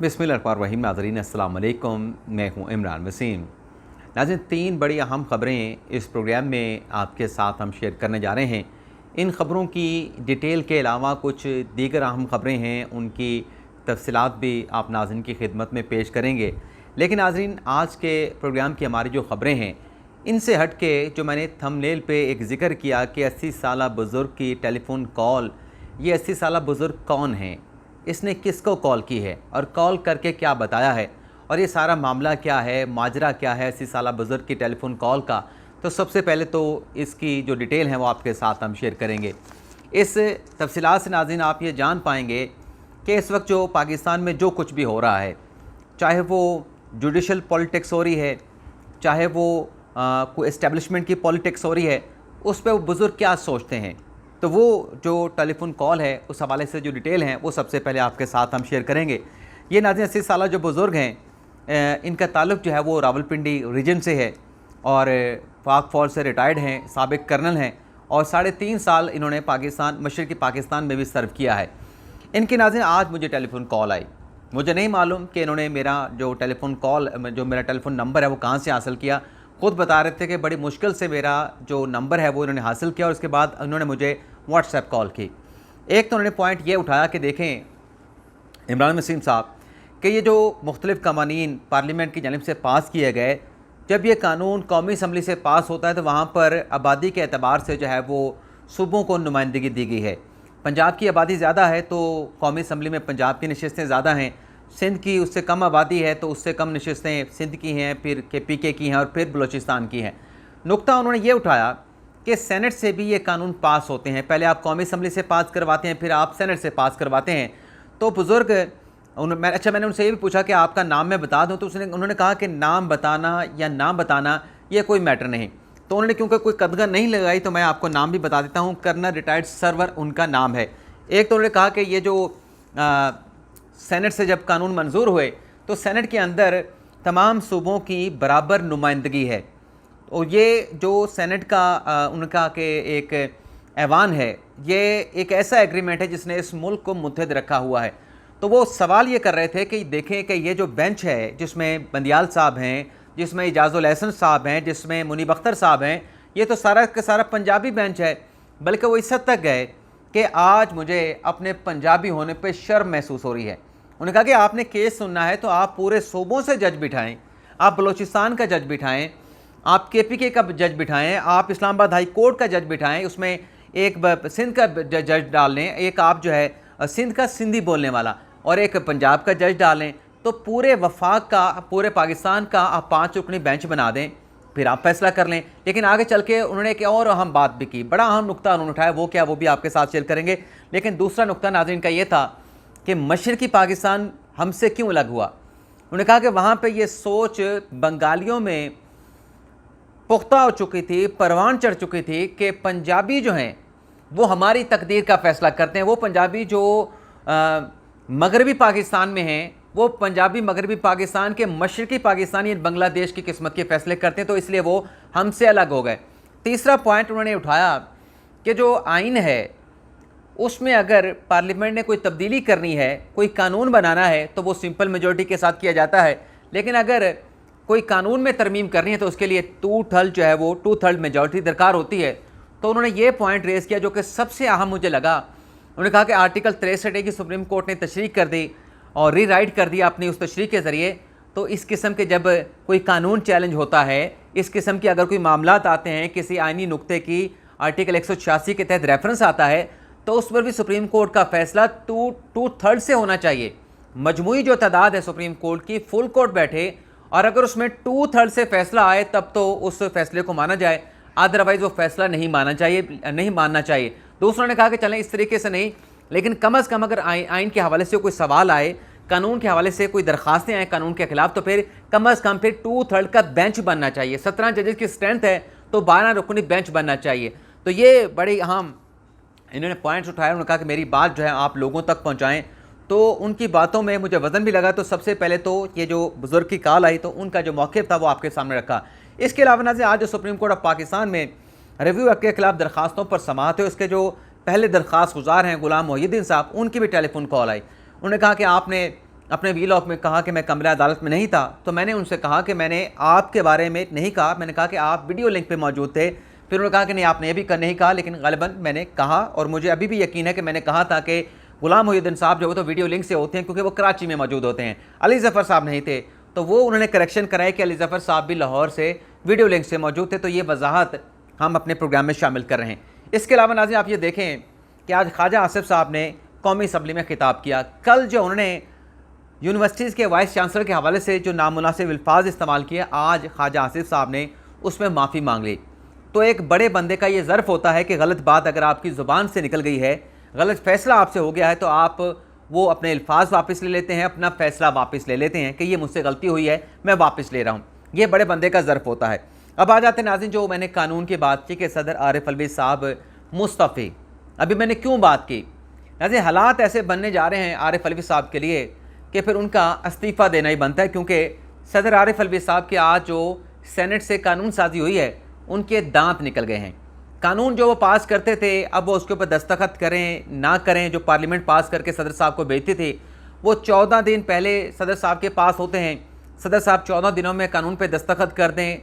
बिस्मिल्लाहिर्रहमानिर्रहीम। नाज़रीन अस्सलाम वालेकुम, मैं हूँ इमरान वसीम। नाज़रीन, 3 बड़ी अहम ख़बरें इस प्रोग्राम में आपके साथ हम शेयर करने जा रहे हैं। इन ख़बरों की डिटेल के अलावा कुछ दीगर अहम ख़बरें हैं, उनकी तफ़सीलात भी आप नाज़रीन की खिदमत में पेश करेंगे। लेकिन नाज़रीन, आज के प्रोग्राम की हमारी जो ख़बरें हैं, इनसे हट के जो मैंने थंबनेल पे एक ज़िक्र किया कि 80 साला बुज़ुर्ग की टेलीफ़ोन कॉल, ये 80 साला बुज़ुर्ग कौन हैं, इसने किसको कॉल की है और कॉल करके क्या बताया है, और ये सारा मामला क्या है, माजरा क्या है 80 साला बुज़ुर्ग की टेलीफ़ोन कॉल का। तो सबसे पहले तो इसकी जो डिटेल है वो आपके साथ हम शेयर करेंगे। इस तफसीलात से नाज़रीन आप ये जान पाएंगे कि इस वक्त जो पाकिस्तान में जो कुछ भी हो रहा है, चाहे वो जुडिशल पॉलिटिक्स हो रही है, चाहे वो कोई इस्टेब्लिशमेंट की पॉलिटिक्स हो रही है, उस पर वो बुज़ुर्ग क्या सोचते हैं। तो वो जो टेलीफोन कॉल है उस हवाले से जो डिटेल हैं वो सबसे पहले आपके साथ हम शेयर करेंगे। ये नाज़रीन 80 साला जो बुज़ुर्ग हैं, इनका ताल्लुक़ जो है वो रावलपिंडी रीजन से है और पाक फ़ौज से रिटायर्ड हैं, साबिक़ कर्नल हैं और 3.5 साल इन्होंने मशरक़ी पाकिस्तान में भी सर्व किया है। इनकी नाज़रीन आज मुझे टेलीफोन कॉल आई। मुझे नहीं मालूम कि इन्होंने मेरा जो मेरा टेलीफोन नंबर है वो कहाँ से हासिल किया। ख़ुद बता रहे थे कि बड़ी मुश्किल से मेरा जो नंबर है वो इन्होंने हासिल किया और उसके बाद उन्होंने मुझे व्हाट्सएप कॉल की। एक तो उन्होंने पॉइंट ये उठाया कि देखें इमरान वसीम साहब, कि ये जो मुख्तलिफ़ क़वानीन पार्लियामेंट की जानिब से पास किए गए, जब ये कानून कौमी असम्बली से पास होता है तो वहाँ पर आबादी के एतबार से जो है वो सूबों को नुमाइंदगी दी गई है। पंजाब की आबादी ज़्यादा है तो कौमी असम्बली में पंजाब की नशस्तें ज़्यादा हैं, सिंध की उससे कम आबादी है तो उससे कम नशस्तें सिंध की हैं, फिर KPK की हैं और फिर बलूचिस्तान की हैं। नुक्ता उन्होंने ये उठाया कि सेनेट से भी ये कानून पास होते हैं, पहले आप कौमी असम्बली से पास करवाते हैं, फिर आप सेनेट से पास करवाते हैं। तो बुज़ुर्ग मैंने उनसे ये भी पूछा कि आपका नाम मैं बता दूं, तो उन्होंने कहा कि नाम बताना या नाम बताना ये कोई मैटर नहीं। तो उन्होंने क्योंकि कोई कदगन नहीं लगाई तो मैं आपको नाम भी बता देता हूँ। कर्नल रिटायर्ड सर्वर उनका नाम है। एक तो उन्होंने कहा कि ये जो सेनेट से जब कानून मंजूर हुए तो सेनेट के अंदर तमाम सूबों की बराबर नुमाइंदगी है और ये जो सेनेट का उनका के एक ऐवान है, ये एक ऐसा एग्रीमेंट है जिसने इस मुल्क को मुत्तहद रखा हुआ है। तो वो सवाल ये कर रहे थे कि देखें कि ये जो बेंच है जिसमें बंदियाल साहब हैं, जिसमें इजाज़ुल एहसन साहब हैं, जिसमें मुनीब अख्तर साहब हैं, ये तो सारा का सारा पंजाबी बेंच है। बल्कि वो इस हद तक गए कि आज मुझे अपने पंजाबी होने पर शर्म महसूस हो रही है। उन्होंने कहा कि आपने केस सुनना है तो आप पूरे सूबों से जज बिठाएँ, आप बलूचिस्तान का जज बिठाएँ, आप KPK का जज बिठाएँ, आप इस्लामाबाद हाई कोर्ट का जज बिठाएँ, उसमें एक सिंध का जज डाल लें, एक आप जो है सिंध का सिंधी बोलने वाला और एक पंजाब का जज डालें। तो पूरे वफाक का, पूरे पाकिस्तान का आप 5 रुकनी बेंच बना दें, फिर आप फैसला कर लें। लेकिन आगे चल के उन्होंने एक और अहम बात भी की, बड़ा अहम नुक्ता उन्होंने उठाया। वो क्या, वो भी आपके साथ शेयर करेंगे। लेकिन दूसरा नुक्ता नाज़रीन का ये था कि मशरक़ी पाकिस्तान हमसे क्यों अलग हुआ। उन्होंने कहा कि वहाँ पर यह सोच बंगालियों में पुख्ता हो चुकी थी, परवान चढ़ चुकी थी कि पंजाबी जो हैं वो हमारी तकदीर का फ़ैसला करते हैं। वो पंजाबी जो मगरबी पाकिस्तान में हैं, वो पंजाबी मगरबी पाकिस्तान के मशरक़ी पाकिस्तानी बांग्लादेश की किस्मत के फ़ैसले करते हैं, तो इसलिए वो हमसे अलग हो गए। तीसरा पॉइंट उन्होंने उठाया कि जो आइन है उसमें अगर पार्लियामेंट ने कोई तब्दीली करनी है, कोई कानून बनाना है, तो वो सिंपल मेजॉरिटी के साथ किया जाता है। लेकिन अगर कोई कानून में तरमीम करनी है तो उसके लिए 2/3 मेजॉरिटी दरकार होती है। तो उन्होंने ये पॉइंट रेज़ किया जो कि सबसे अहम मुझे लगा। उन्होंने कहा कि आर्टिकल 63 की सुप्रीम कोर्ट ने तशरीह कर दी और रीराइट कर दिया अपनी उस तशरीह के ज़रिए। तो इस किस्म के जब कोई कानून चैलेंज होता है, इस किस्म के अगर कोई मामलात आते हैं, किसी आइनी नुक्ते की आर्टिकल 186 के तहत रेफरेंस आता है, तो उस पर भी सुप्रीम कोर्ट का फैसला 2/3 से होना चाहिए। मजमूई जो तादाद है सुप्रीम कोर्ट की, फुल कोर्ट बैठे और अगर उसमें 2/3 से फैसला आए तब तो उस फैसले को माना जाए, अदरवाइज़ वो फैसला नहीं मानना चाहिए। दूसरों ने कहा कि चलें इस तरीके से नहीं, लेकिन कम अज़ कम अगर आइन के हवाले से कोई सवाल आए, कानून के हवाले से कोई दरख्वास्तें आएँ कानून के ख़िलाफ़, तो फिर कम अज़ कम फिर 2/3 का बेंच बनना चाहिए। 17 जजेस की स्ट्रेंथ है तो 12 रुकनी बेंच बनना चाहिए। तो ये बड़ी अहम इन्होंने पॉइंट्स उठाए। उन्होंने कहा कि मेरी बात जो है आप लोगों तक पहुँचाएँ। तो उनकी बातों में मुझे वज़न भी लगा। तो सबसे पहले तो ये जो बुज़ुर्ग की कॉल आई तो उनका जो मौक़िफ़ था वो आपके सामने रखा। इसके अलावा नाज़रीन, आज जो सुप्रीम कोर्ट ऑफ पाकिस्तान में रिव्यू एक्ट के खिलाफ दरखास्तों पर समाअत है, उसके जो पहले दरख्वास्त गुजार हैं गुलाम मोहिउद्दीन साहब, उनकी भी टेलीफोन कॉल आई। उन्होंने कहा कि आपने अपने वीलॉग में कहा कि मैं कमरा अदालत में नहीं था, तो मैंने उनसे कहा कि मैंने आपके बारे में नहीं कहा, मैंने कहा कि आप वीडियो लिंक पे मौजूद थे। फिर उन्होंने कहा कि नहीं आपने ये भी नहीं कहा, लेकिन ग़ालिबन मैंने कहा और मुझे अभी भी यकीन है कि मैंने कहा था कि गुलाम मोहिउद्दीन साहब जो वो तो वीडियो लिंक से होते हैं क्योंकि वो कराची में मौजूद होते हैं, अली ज़फ़र साहब नहीं थे। तो वो उन्होंने करेक्शन कराया कि अली ज़फ़र साहब भी लाहौर से वीडियो लिंक से मौजूद थे। तो ये वजाहत हम अपने प्रोग्राम में शामिल कर रहे हैं। इसके अलावा नाज़रीन आप ये देखें कि आज ख्वाजा आसिफ साहब ने कौमी असम्बली में खिताब किया। कल जो उन्होंने यूनिवर्सिटीज़ के वाइस चांसलर के हवाले से जो नामुनासिब अल्फाज इस्तेमाल किए, आज ख्वाजा आसिफ साहब ने उसमें माफ़ी मांग ली। तो एक बड़े बंदे का ये ज़र्फ़ होता है कि गलत बात अगर आपकी ज़ुबान से निकल गई है, गलत फ़ैसला आपसे हो गया है, तो आप वो अपने अल्फाज वापस ले लेते हैं, अपना फ़ैसला वापस ले लेते हैं कि ये मुझसे गलती हुई है, मैं वापस ले रहा हूँ। ये बड़े बंदे का ज़र्फ़ होता है। अब आ जाते हैं नाज़रीन, जो मैंने कानून की बात की कि सदर आरिफ अलवी साहब मुस्तफ़ी, अभी मैंने क्यों बात की नाज़रीन, हालात ऐसे बनने जा रहे हैं आरिफ अलवी साहब के लिए कि फिर उनका इस्तीफ़ा देना ही बनता है, क्योंकि सदर आरिफ अलवी साहब के आज जो सेनेट से कानून साजी हुई है उनके दांत निकल गए हैं। कानून जो वो पास करते थे, अब वो उसके ऊपर दस्तखत करें ना करें, जो पार्लियामेंट पास करके सदर साहब को भेजती थी, वो 14 दिन पहले सदर साहब के पास होते हैं। सदर साहब 14 दिनों में कानून पे दस्तखत कर दें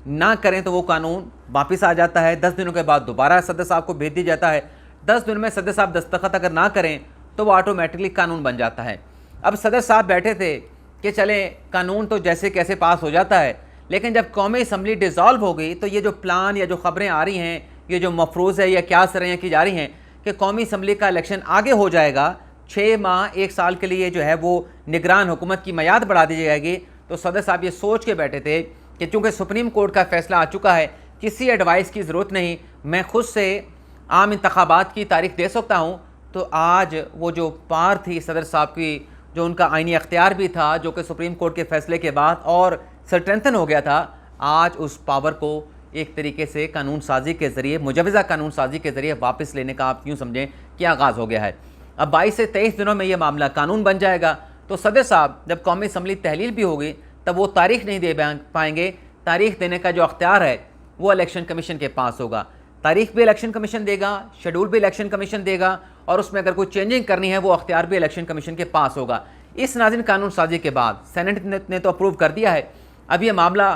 ना करें तो वो कानून वापस आ जाता है। 10 दिनों के बाद दोबारा सदर साहब को भेज दिया जाता है। 10 दिन में सदर साहब दस्तखत अगर ना करें तो वो ऑटोमेटिकली कानून बन जाता है। अब सदर साहब बैठे थे कि चलें कानून तो जैसे कैसे पास हो जाता है, लेकिन जब कौमी असम्बली डिज़ोल्व हो गई तो ये जो प्लान या जो ख़बरें आ रही हैं, ये जो मफरूज़ है या क्या सरैयाँ की जा रही हैं कि कौमी असम्बली का इलेक्शन आगे हो जाएगा, 6 माह 1 साल के लिए जो है वो निगरान हुकूमत की मियाद बढ़ा दी जाएगी। तो सदर साहब ये सोच के बैठे थे कि चूँकि सुप्रीम कोर्ट का फ़ैसला आ चुका है, किसी एडवाइस की ज़रूरत नहीं, मैं खुद से आम इंतखाबात की तारीख दे सकता हूँ। तो आज वो जो पार थी सदर साहब की, जो उनका आइनी अख्तियार भी था, जो कि सुप्रीम कोर्ट के फ़ैसले के बाद और स्ट्रेंथन हो गया था, आज उस पावर को एक तरीके से कानून साजी के ज़रिए, मुजवज़ा कानून साजी के ज़रिए वापस लेने का आप यूँ समझें कि आगाज़ हो गया है। अब 22 से 23 दिनों में ये मामला कानून बन जाएगा। तो सदर साहब जब कौमी असम्बली तहलील भी होगी तब वो तारीख नहीं दे पाएंगे। तारीख देने का जो अख्तियार है वो इलेक्शन कमीशन के पास होगा। तारीख भी इलेक्शन कमीशन देगा, शेड्यूल भी इलेक्शन कमीशन देगा, और उसमें अगर कोई चेंजिंग करनी है वो अख्तियार भी इलेक्शन कमीशन के पास होगा। इस नाज़रीन कानून साजी के बाद सेनेट ने तो अप्रूव कर दिया है। अब ये मामला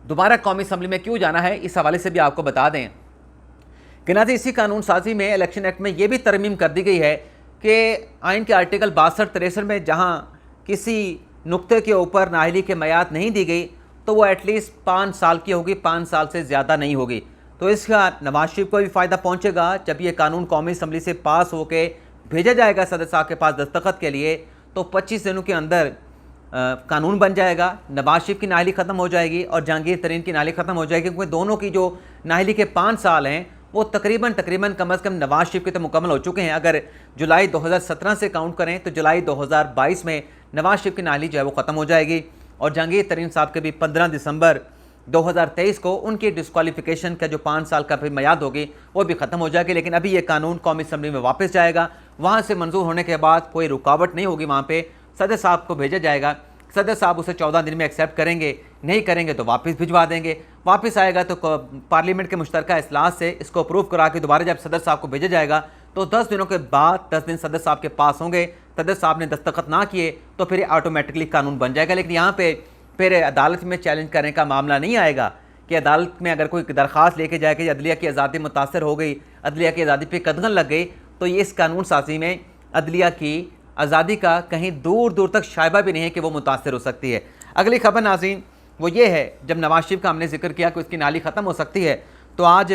दोबारा कौमी असम्बली में क्यों जाना है, इस हवाले से भी आपको बता दें कि नाज़रीन इसी कानून साजी में इलेक्शन एक्ट में ये भी तरमीम कर दी गई है कि आइन के आर्टिकल 62-63 में जहाँ किसी नुक्ते के ऊपर नाअहली की मियाद नहीं दी गई तो वो एटलीस्ट 5 साल की होगी, 5 साल से ज़्यादा नहीं होगी। तो इसका नवाज शरीफ को भी फ़ायदा पहुँचेगा। जब ये कानून कौमी असम्बली से पास होकर भेजा जाएगा सदर साहब के पास दस्तखत के लिए, तो 25 दिनों के अंदर कानून बन जाएगा। नवाज शरीफ की नाअहली ख़त्म हो जाएगी और जहांगीर तरीन की नाअहली ख़त्म हो जाएगी, क्योंकि दोनों की जो नाअहली के 5 साल हैं वो तकरीबन कम अज़ कम नवाज शरीफ के तो मुकम्मल हो चुके हैं। अगर जुलाई 2017 से काउंट करें तो जुलाई 2022 में नवाज शरीफ की नाअहली जो है वो ख़त्म हो जाएगी। और जहांगीर तरीन साहब के भी 15 दिसंबर 2023 को उनकी डिस्क्वालिफिकेशन का जो 5 साल का फिर मियाद होगी वो भी ख़त्म हो जाएगी। लेकिन अभी ये कानून कौमी असम्बली में वापस जाएगा, वहाँ से मंजूर होने के बाद कोई रुकावट नहीं होगी, वहाँ पे सदर साहब को भेजा जाएगा। सदर साहब उसे 14 दिन में एक्सेप्ट करेंगे, नहीं करेंगे तो वापस भिजवा देंगे। वापस आएगा तो पार्लियामेंट के मुश्तरका इजलास से इसको अप्रूव करा के दोबारा जब सदर साहब को भेजा जाएगा तो 10 दिनों के बाद 10 दिन सदर साहब के पास होंगे। सदर साहब ने दस्तखत ना किए तो फिर ऑटोमेटिकली कानून बन जाएगा। लेकिन यहाँ पे फिर अदालत में चैलेंज करने का मामला नहीं आएगा कि अदालत में अगर कोई दरख्वास्त लेके जाए कि अदलिया की आज़ादी मुतासर हो गई, अदलिया की आज़ादी पे कदगन लग गई, तो ये इस कानून साजी में अदलिया की आज़ादी का कहीं दूर दूर तक शायबा भी नहीं है कि वो मुतासर हो सकती है। अगली खबर नाज़रीन वो ये है, जब नवाज शरीफ का हमने जिक्र किया कि उसकी नाली ख़त्म हो सकती है, तो आज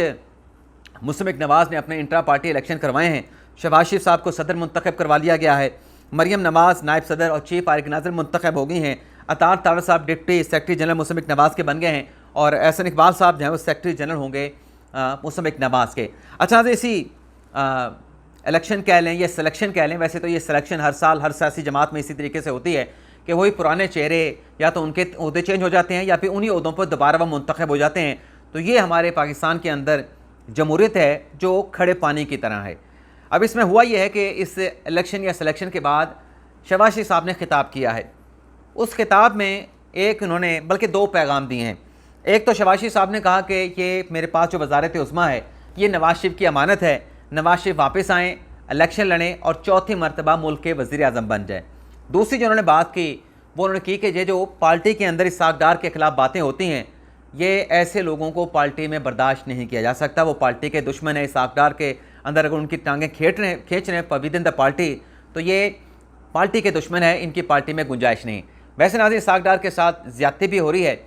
मुस्लिम नवाज़ ने अपने इंट्रा पार्टी इलेक्शन करवाए हैं। शहबाज शरीफ साहब को सदर मुंतखब करवा लिया गया है। मरियम नवाज़ नायब सदर और चीफ आरिक नाज़र मुंतखब हो गई हैं। अतार तारा साहब डिप्टी सेक्रेटरी जनरल मुस्लिम नवाज़ के बन गए हैं और एहसन इकबाल साहब जो हैं वो सेक्रेटरी जनरल होंगे मुस्लिम नवाज़ के। अच्छा, इसी इलेक्शन कह लें या सिलेक्शन कह लें, वैसे तो ये सिलेक्शन हर साल हर सियासी जमात में इसी तरीके से होती है कि वही पुराने चेहरे या तो उनके ओहदे चेंज हो जाते हैं या फिर उन्हीं ओहदों पर दोबारा वह मुंतखब हो जाते हैं। तो ये हमारे पाकिस्तान के अंदर जमहूरियत है जो खड़े पानी की तरह है। अब इसमें हुआ यह है कि इस इलेक्शन या सिलेक्शन के बाद शहबाज शरीफ साहब ने खिताब किया है। उस खिताब में एक उन्होंने बल्कि 2 पैगाम दिए हैं। एक तो शहबाज शरीफ साहब ने कहा कि ये मेरे पास जो वज़ारत उज़्मा है ये नवाज शरीफ की अमानत है, नवाज शरीफ वापस आएँ, इलेक्शन लड़ें और चौथी मरतबा मुल्क के वज़ीर आज़म बन जाए। दूसरी जो उन्होंने बात की वो उन्होंने की कि ये जो पार्टी के अंदर इसाक डार के ख़िलाफ़ बातें होती हैं, ये ऐसे लोगों को पार्टी में बर्दाश्त नहीं किया जा सकता। वो पार्टी के दुश्मन है। इसाक डार के अंदर अगर उनकी टांगें खींच रहे हैं विद इन द पार्टी, तो ये पार्टी के दुश्मन है, इनकी पार्टी में गुंजाइश नहीं। वैसे नाज़रीन, इसाक डार के साथ ज़्यादती भी हो रही है।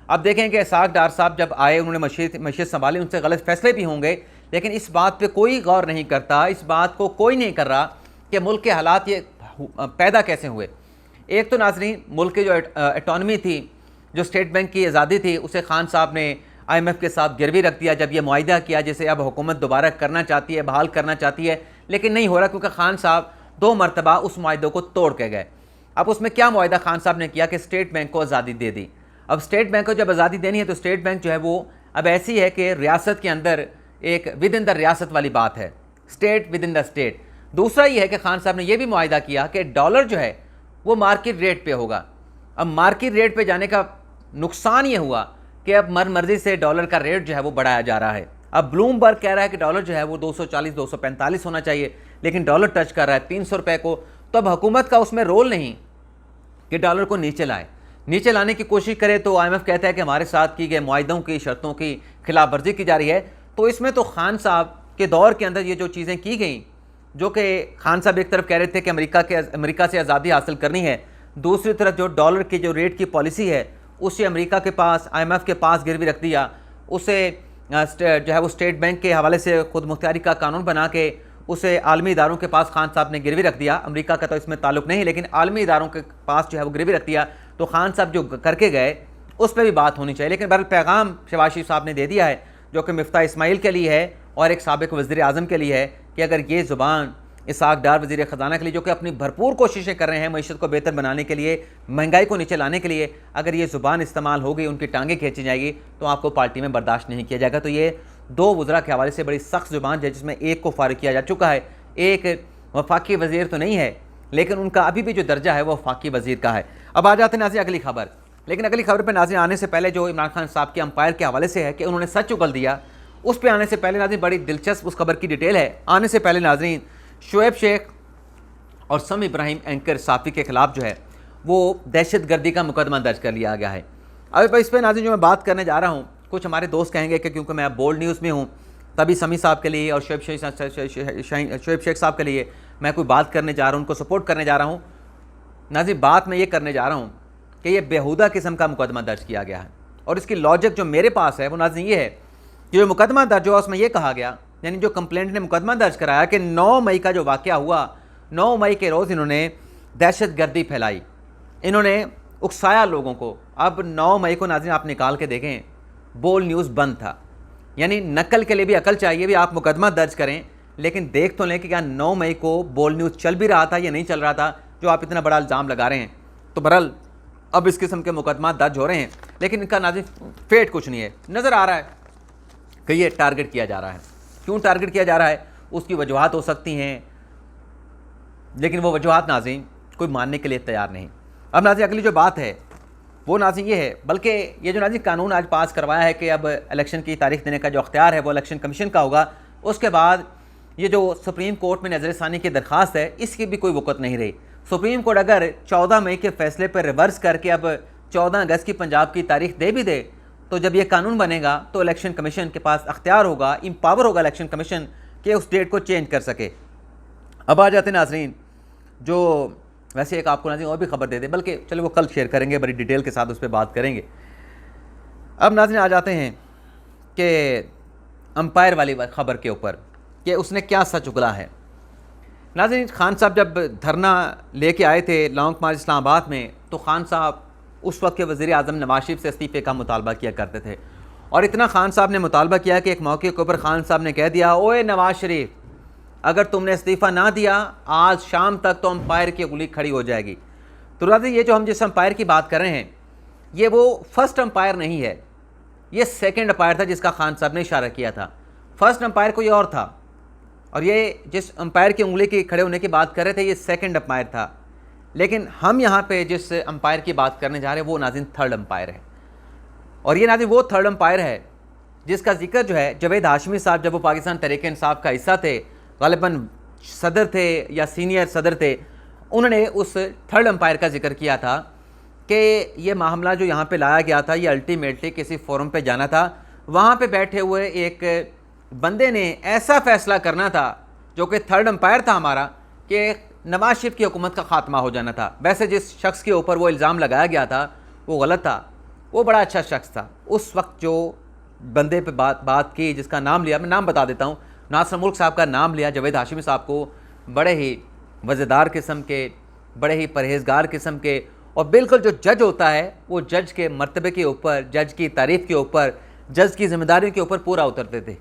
अब देखें कि इसाक डार साहब जब आए, उन्होंने मशीद संभाली, उनसे गलत फैसले भी होंगे, लेकिन इस बात पे कोई गौर नहीं करता, इस बात को कोई नहीं कर रहा कि मुल्क के हालात ये पैदा कैसे हुए। एक तो नाज़रीन, मुल्क की जो एटॉनमी थी, जो स्टेट बैंक की आज़ादी थी, उसे खान साहब ने IMF के साथ गिरवी रख दिया। जब ये मुआहिदा किया जिसे अब हुकूमत दोबारा करना चाहती है, बहाल करना चाहती है, लेकिन नहीं हो रहा, क्योंकि खान साहब 2 मरतबा उस मुआहिदे को तोड़ के गए। अब उसमें क्या मुआहिदा खान साहब ने किया कि स्टेट बैंक को आज़ादी दे दी। अब स्टेट बैंक को जब आज़ादी देनी है तो स्टेट बैंक जो है वो अब ऐसी है कि रियासत के अंदर एक विद इन द रियासत वाली बात है, state with in the state. दूसरा ये है कि खान साहब ने यह भी मुआहिदा किया कि डॉलर जो है वो मार्केट रेट पे होगा। अब मार्केट रेट पे जाने का नुकसान ये हुआ कि अब मर्जी से डॉलर का रेट जो है वो बढ़ाया जा रहा है। अब ब्लूमबर्ग कह रहा है कि डॉलर जो है वो 240-245 होना चाहिए, लेकिन डॉलर टच कर रहा है 300 रुपये को। तो अब हुकूमत का उसमें रोल नहीं कि डॉलर को नीचे लाए, नीचे लाने की कोशिश करे तो IMF कहता है कि हमारे साथ की गए मुआहिदों की शर्तों की खिलाफ वर्जी की जा रही है। तो इसमें तो खान साहब के दौर के अंदर ये जो चीज़ें की गई, जो कि खान साहब एक तरफ कह रहे थे कि अमेरिका से आज़ादी हासिल करनी है, दूसरी तरफ जो डॉलर की जो रेट की पॉलिसी है उसे अमेरिका के पास, IMF के पास गिरवी रख दिया। उसे जो है वो स्टेट बैंक के हवाले से खुद मुख्तारी का कानून बना के उसे आलमी इदारों के पास खान साहब ने गिरवी रख दिया। अमेरिका का तो इसमें ताल्लुक़ नहीं, लेकिन आलमी इदारों के पास जो है वो गिरवी रख दिया। तो खान साहब जो करके गए उस पर भी बात होनी चाहिए। लेकिन बहरहाल पैगाम शहबाज शरीफ साहब ने दे दिया है, जो कि मिफ्ता इस्माइल के लिए है और एक साबिक वज़ीर आज़म के लिए है, कि अगर ये ज़ुबान इसाक डार वज़ीर ख़जाना के लिए, जो कि अपनी भरपूर कोशिशें कर रहे हैं मईशत को बेहतर बनाने के लिए, महंगाई को नीचे लाने के लिए, अगर ये ज़ुबान इस्तेमाल हो गई, उनकी टांगें खींची जाएगी, तो आपको पार्टी में बर्दाश्त नहीं किया जाएगा। तो ये 2 वज़रा के हवाले से बड़ी सख्त ज़ुबान है, जिसमें एक को फारिग किया जा चुका है। एक वफाकी वज़ीर तो नहीं है, लेकिन उनका अभी भी जो दर्जा है वो वफाकी वज़ीर का है। अब आ जाते हैं नाज़रीन अगली खबर। लेकिन अगली खबर पर नाज़रीन आने से पहले जो इमरान खान साहब के अंपायर के हवाले से है कि उन्होंने सच उगल दिया, उस पर आने से पहले नाज़रीन बड़ी दिलचस्प उस खबर की डिटेल है। आने से पहले नाज़रीन शुएब शेख और सम इब्राहिम एंकर साफ़ी के ख़िलाफ़ जो है वो दहशत गर्दी का मुकदमा दर्ज कर लिया गया है। अब इस पर नाज़रीन जो मैं बात करने जा रहा हूँ, कुछ हमारे दोस्त कहेंगे कि क्योंकि मैं अब बोल्ड न्यूज़ में हूँ, तभी समी साहब के लिए और शुएब शेख साहब के लिए मैं कोई बात करने जा रहा हूँ, उनको सपोर्ट करने जा रहा हूँ। नाज़रीन बात मैं ये करने जा रहा हूँ कि ये बेहुदा किस्म का मुकदमा दर्ज किया गया है, और इसकी लॉजिक जो मेरे पास है वो नाज़रीन ये है कि जो मुकदमा दर्ज हुआ उसमें यह कहा गया, यानी जो कंप्लेंट ने मुकदमा दर्ज कराया कि 9 मई का जो वाक़या हुआ, 9 मई के रोज़ इन्होंने दहशत गर्दी फैलाई, इन्होंने उकसाया लोगों को। अब 9 मई को नाज़रीन आप निकाल के देखें, बोल न्यूज़ बंद था। यानी नकल के लिए भी अकल चाहिए, भी आप मुकदमा दर्ज करें, लेकिन देख तो लें कि क्या 9 मई को बोल न्यूज़ चल भी रहा था या नहीं चल रहा था, जो आप इतना बड़ा इल्ज़ाम लगा रहे हैं। तो बहरहाल अब इस किस्म के मुकदमा दर्ज हो रहे हैं, लेकिन इनका नाज़रीन फेट कुछ नहीं है। नज़र आ रहा है कि ये टारगेट किया जा रहा है। क्यों टारगेट किया जा रहा है, उसकी वजूहात हो सकती हैं, लेकिन वो वजूहात नाज़रीन कोई मानने के लिए तैयार नहीं। अब नाज़रीन अगली जो बात है वो नाज़रीन ये है, बल्कि ये जो नाज़रीन कानून आज पास करवाया है कि अब इलेक्शन की तारीख देने का जो अख्तियार है वो इलेक्शन कमीशन का होगा। उसके बाद ये जो सुप्रीम कोर्ट में नज़रसानी की दरख्वास्त है, इसकी भी कोई वक़्त नहीं रही। सुप्रीम कोर्ट अगर 14 मई के फ़ैसले पर रिवर्स करके अब 14 अगस्त की पंजाब की तारीख दे भी दे, तो जब ये कानून बनेगा तो इलेक्शन कमीशन के पास अख्तियार होगा, इम्पावर होगा इलेक्शन कमीशन कि उस डेट को चेंज कर सके। अब आ जाते हैं नाज़रीन, जो वैसे एक आपको नाज़रीन और भी खबर दे दे, बल्कि चलो वो कल शेयर करेंगे, बड़ी डिटेल के साथ उस पर बात करेंगे। अब नाज़रीन आ जाते हैं कि अंपायर वाली खबर के ऊपर कि उसने क्या सच उगला है। नाज़रीन खान साहब जब धरना लेके आए थे लॉन्ग मार्च इस्लामाबाद में, तो खान साहब उस वक्त के वज़ीर आज़म नवाज शरीफ से इस्तीफ़े का मुतालबा किया करते थे, और इतना खान साहब ने मुतालबा किया कि एक मौके के ऊपर खान साहब ने कह दिया, ओए नवाज शरीफ, अगर तुमने इस्तीफ़ा ना दिया आज शाम तक तो अंपायर की उंगली खड़ी हो जाएगी। तो नाज़रीन ये जो हम जिस अंपायर की बात कर रहे हैं, ये वो फर्स्ट अंपायर नहीं है, ये सेकंड अंपायर था जिसका खान साहब ने इशारा किया था। फर्स्ट अंपायर कोई और था, और ये जिस अंपायर की उंगली की खड़े होने की बात कर रहे थे ये सेकंड अंपायर था। लेकिन हम यहाँ पे जिस अंपायर की बात करने जा रहे हैं वो नाज़रीन थर्ड अंपायर है, और ये नाज़रीन वो थर्ड अंपायर है जिसका जिक्र जो है जावेद हाशमी साहब, जब वो पाकिस्तान तहरीक इंसाफ का हिस्सा थे, ग़ालिबन सदर थे या सीनियर सदर थे, उन्होंने उस थर्ड अंपायर का जिक्र किया था कि ये मामला जो यहाँ पे लाया गया था, ये अल्टीमेटली किसी फोरम पे जाना था, वहाँ पे बैठे हुए एक बंदे ने ऐसा फैसला करना था जो कि थर्ड अंपायर था हमारा, कि नवाज शरीफ की हुकूमत का खात्मा हो जाना था। वैसे जिस शख्स के ऊपर वो इल्ज़ाम लगाया गया था वो गलत था, वो बड़ा अच्छा शख्स था। उस वक्त जो बंदे पे बात की, जिसका नाम लिया, मैं नाम बता देता हूँ, नासिर मुल्क साहब का नाम लिया, जावेद हाशिमी साहब को, बड़े ही वज़ेदार किस्म के, बड़े ही परहेज़गार किस्म के, और बिल्कुल जो जज होता है वो जज के मर्तबे के ऊपर, जज की तारीफ़ के ऊपर, जज की ज़िम्मेदारियों के ऊपर पूरा उतरते थे।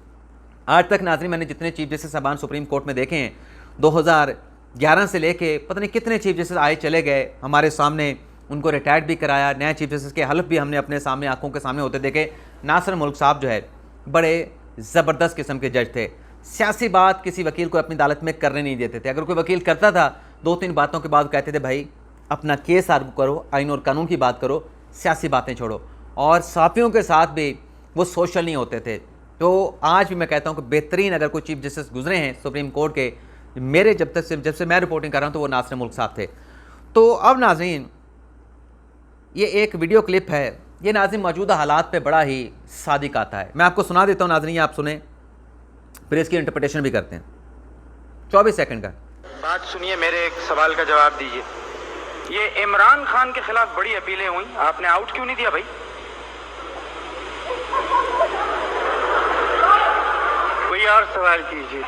आज तक नाज़रीन मैंने जितने चीफ जस्टिस साहबान सुप्रीम कोर्ट में देखे हैं, 2011 से लेके पता नहीं कितने चीफ जस्टिस आए चले गए हमारे सामने, उनको रिटायर्ड भी कराया, नए चीफ जस्टिस के हल्फ भी हमने अपने सामने आंखों के सामने होते देखे। नासिर मुल्क साहब जो है बड़े ज़बरदस्त किस्म के जज थे। सियासी बात किसी वकील को अपनी अदालत में करने नहीं देते थे। अगर कोई वकील करता था, 2-3 बातों के बाद कहते थे भाई अपना केस आर्गू करो, आइन और कानून की बात करो, सियासी बातें छोड़ो। और साफियों के साथ भी वो सोशल नहीं होते थे। तो आज भी मैं कहता हूँ कि बेहतरीन अगर कोई चीफ जस्टिस गुजरे हैं सुप्रीम कोर्ट के, मेरे जब से मैं रिपोर्टिंग कर रहा हूँ, तो वो नासिर मुल्क साहब थे। तो अब नाज़रीन ये एक वीडियो क्लिप है, ये नाज़रीन मौजूदा हालात पे बड़ा ही सादिक आता है। मैं आपको सुना देता हूँ नाज़रीन, आप सुने, फिर इसकी इंटरप्रिटेशन भी करते हैं। 24 सेकंड का बात सुनिए, मेरे एक सवाल का जवाब दीजिए। ये इमरान खान के खिलाफ बड़ी अपीलें हुई, आपने आउट क्यों नहीं दिया भाई? कोई और सवाल कीजिए।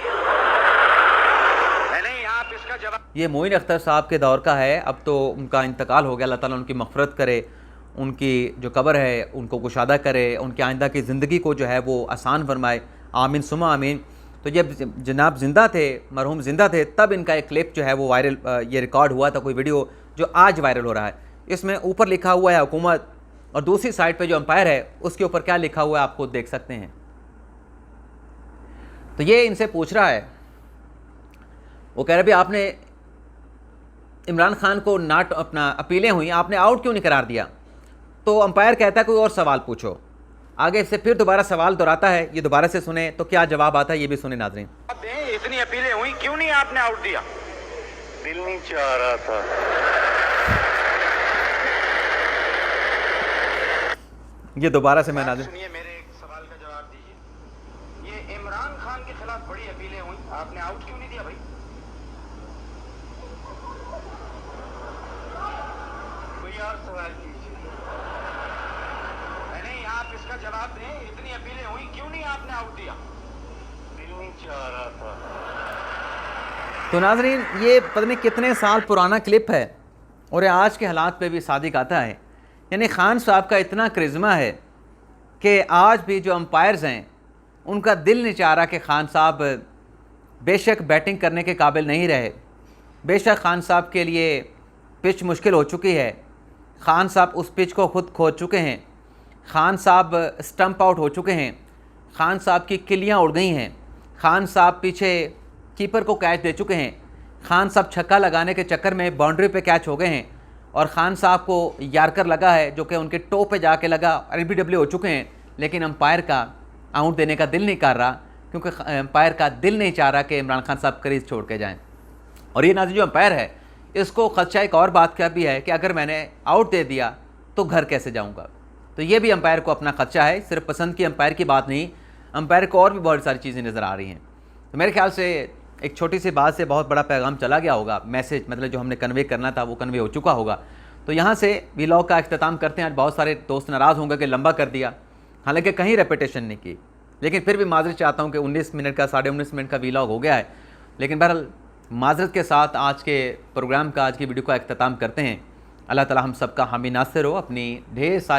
नहीं, आप इसका जवाब। ये मोइन अख्तर साहब के दौर का है, अब तो उनका इंतकाल हो गया, अल्लाह ताला उनकी मग़फ़िरत करे, उनकी जो कब्र है उनको कुशादा करे, उनकी आइंदा की ज़िंदगी को जो है वो आसान फरमाए, आमीन सुमा आमीन। तो जब जनाब ज़िंदा थे, मरहूम ज़िंदा थे, तब इनका एक क्लिप जो है वो वायरल, ये रिकॉर्ड हुआ था, कोई वीडियो जो आज वायरल हो रहा है। इसमें ऊपर लिखा हुआ है हुकूमत, और दूसरी साइड पे जो अंपायर है उसके ऊपर क्या लिखा हुआ है आप खुद देख सकते हैं। तो ये इनसे पूछ रहा है, वो कह रहे भाई आपने इमरान खान को नाट अपना अपीलें हुई, आपने आउट क्यों नहीं करार दिया? तो अंपायर कहता है कोई और सवाल पूछो। आगे से फिर दोबारा सवाल दोहराता है, ये दोबारा से सुने तो क्या जवाब आता है, ये भी सुने नाज़रीन। इतनी अपीलें हुई, क्यों नहीं आपने आउट दिया? दिल नहीं चाह रहा था। ये दोबारा से मैं नाज़रीन सुनिए, मेरे एक सवाल का जवाब दीजिए। ये इमरान खान के खिलाफ बड़ी अपीलें हुई, आपने आउट क्यों नहीं दिया भाई? कोई और सवाल कीजिए। नहीं, आप इसका जवाब दें, इतनी अपीलें हुई, क्यों नहीं आपने आउट दिया? दिल नहीं चाह रहा था। तो नाज़रीन ये पता नहीं कितने साल पुराना क्लिप है, और आज के हालात पे भी सादिक आता है। यानी खान साहब का इतना करिश्मा है कि आज भी जो अंपायर्स हैं उनका दिल नहीं चाह रहा कि खान साहब बेशक बैटिंग करने के काबिल नहीं रहे, बेशक खान साहब के लिए पिच मुश्किल हो चुकी है, खान साहब उस पिच को खुद खो चुके हैं, खान साहब स्टंप आउट हो चुके हैं, खान साहब की किलियाँ उड़ गई हैं, खान साहब पीछे कीपर को कैच दे चुके हैं, खान साहब छक्का लगाने के चक्कर में बाउंड्री पे कैच हो गए हैं, और ख़ान साहब को यार्कर लगा है जो कि उनके टो पे जाके लगा, LBW हो चुके हैं, लेकिन अंपायर का आउट देने का दिल नहीं कर रहा, क्योंकि अंपायर का दिल नहीं चाह रहा कि इमरान खान साहब क्रीज छोड़ के जाएं। और ये नाज़रीन जो अंपायर है इसको खदशा एक और बात का भी है कि अगर मैंने आउट दे दिया तो घर कैसे जाऊँगा। तो ये भी अंपायर को अपना खदशा है, सिर्फ पसंद की अंपायर की बात नहीं, अंपायर को और भी बहुत सारी चीज़ें नज़र आ रही हैं। तो मेरे ख्याल से एक छोटी सी बात से बहुत बड़ा पैगाम चला गया होगा, मैसेज मतलब जो हमने कन्वे करना था वो कन्वे हो चुका होगा। तो यहाँ से व्लॉग का अख्ताम करते हैं। आज बहुत सारे दोस्त नाराज़ होंगे कि लंबा कर दिया, हालांकि कहीं रेपिटेशन नहीं की, लेकिन फिर भी माजरत चाहता हूँ कि 19 मिनट का 19.5 मिनट का व्लॉग हो गया है। लेकिन बहरहाल माजरत के साथ आज के प्रोग्राम का, आज की वीडियो का अख्ताम करते हैं। अल्लाह ताला हम सबका हामी नासिर हो, अपनी ढेर सारी